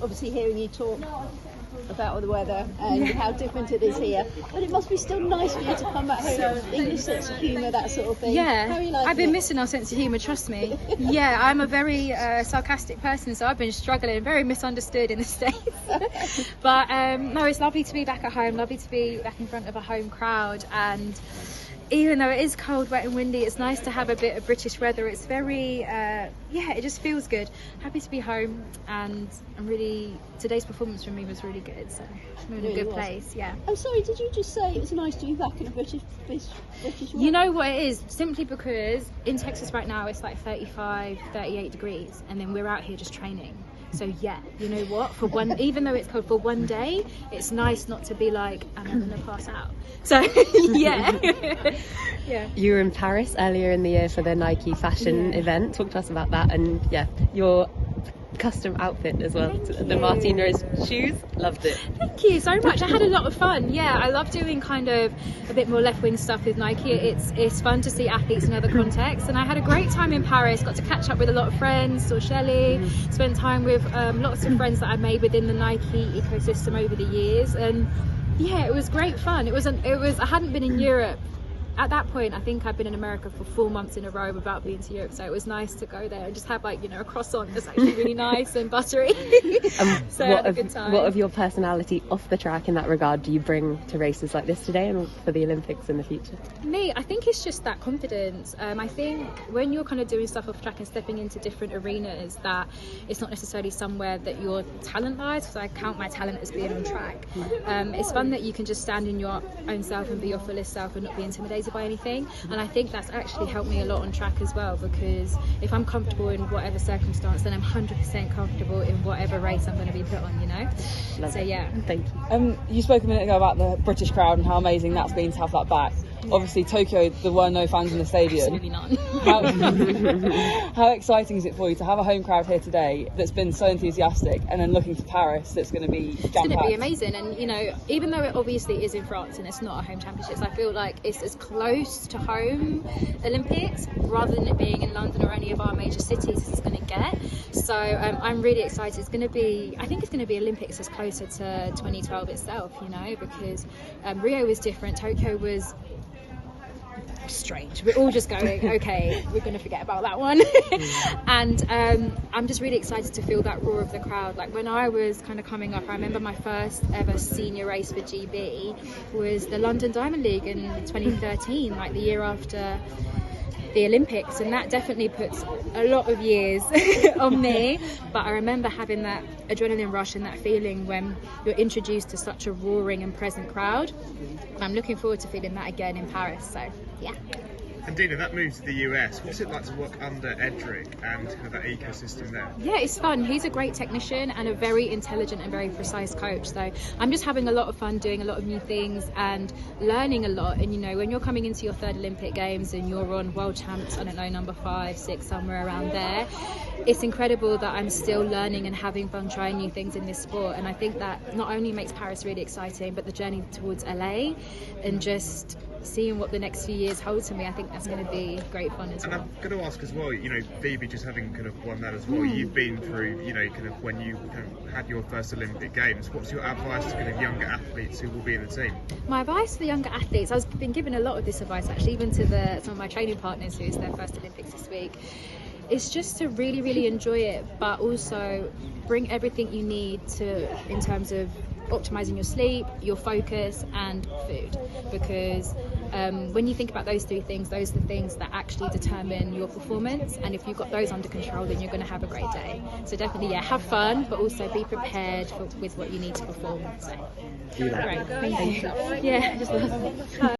obviously hearing you talk about all the weather and how different it is here, but it must be still nice for you to come back home, English sense of humour, that sort of thing. Yeah, how are you liking I've been it? missing our sense of humour, trust me. Yeah, I'm a very sarcastic person, so I've been struggling, very misunderstood in the States. But no, it's lovely to be back at home, lovely to be back in front of a home crowd, and even though it is cold, wet and windy, it's nice to have a bit of British weather. It's very, yeah, it just feels good. Happy to be home, and I'm really, today's performance for me was really good, so I'm in a good place, yeah. I'm sorry, did you just say it was nice to be back in a British weather? You know what it is? Simply because in Texas right now it's like 35, 38 degrees, and then we're out here just training. So yeah, you know what? For one, even though it's cold, for one day, it's nice not to be like, I'm gonna pass out. So yeah, yeah. You were in Paris earlier in the year for the Nike fashion event. Talk to us about that, and yeah, your custom outfit as well. The Martin Rose shoes, loved it. Thank you so much. I had a lot of fun. Yeah, I love doing kind of a bit more left-wing stuff with Nike. It's fun to see athletes in other contexts, and I had a great time in Paris. Got to catch up with a lot of friends, saw Shelley, spent time with lots of friends that I made within the Nike ecosystem over the years, and yeah, it was great fun. I hadn't been in Europe. At that point, I think I'd been in America for 4 months in a row without being to Europe, so it was nice to go there and just have, like, you know, a croissant that's actually really nice and buttery. So I had a good time. What of your personality off the track in that regard do you bring to races like this today and for the Olympics in the future? Me, I think it's just that confidence. I think when you're kind of doing stuff off track and stepping into different arenas, that it's not necessarily somewhere that your talent lies, because I count my talent as being on track. It's fun that you can just stand in your own self and be your fullest self and not be intimidated by anything, and I think that's actually helped me a lot on track as well, because if I'm comfortable in whatever circumstance, then I'm 100% comfortable in whatever race I'm going to be put on, you know. So yeah, thank you. You spoke a minute ago about the British crowd and how amazing that's been to have that back. Obviously Tokyo, there were no fans in the stadium. absolutely none. How exciting is it for you to have a home crowd here today that's been so enthusiastic, and then looking to Paris that's going to be jam-packed? It's going to be amazing, and you know, even though it obviously is in France and it's not a home championships, I feel like it's as close to home Olympics rather than it being in London or any of our major cities as it's going to get. So I'm really excited. It's going to be, I think it's going to be Olympics as closer to 2012 itself, you know, because Rio was different, Tokyo was strange. We're all just going, okay, we're going to forget about that one. And I'm just really excited to feel that roar of the crowd. Like when I was kind of coming up, I remember my first ever senior race for GB was the London Diamond League in 2013, like the year after the Olympics, and that definitely puts a lot of years on me. But I remember having that adrenaline rush and that feeling when you're introduced to such a roaring and present crowd. I'm looking forward to feeling that again in Paris, so yeah. And Dina, that move to the US, what's it like to work under Edrick and kind of that ecosystem there? Yeah, it's fun. He's a great technician and a very intelligent and very precise coach. So I'm just having a lot of fun doing a lot of new things and learning a lot. And you know, when you're coming into your third Olympic Games and you're on world champs, I don't know, number 5, 6, somewhere around there, it's incredible that I'm still learning and having fun trying new things in this sport. And I think that not only makes Paris really exciting, but the journey towards LA and just seeing what the next few years hold to me, I think that's going to be great fun as well. And I'm going to ask as well, you know, Phoebe just having kind of won that as well, you've been through, you know, kind of when you kind of had your first Olympic Games, what's your advice to kind of younger athletes who will be in the team? My advice for the younger athletes, I've been given a lot of this advice actually, even to some of my training partners who's their first Olympics this week. It's just to really, really enjoy it, but also bring everything you need to in terms of optimizing your sleep, your focus and food, because when you think about those 3 things, those are the things that actually determine your performance, and if you've got those under control, then you're going to have a great day. So definitely, yeah, have fun, but also be prepared with what you need to perform. So great, thank you. Yeah, just love it.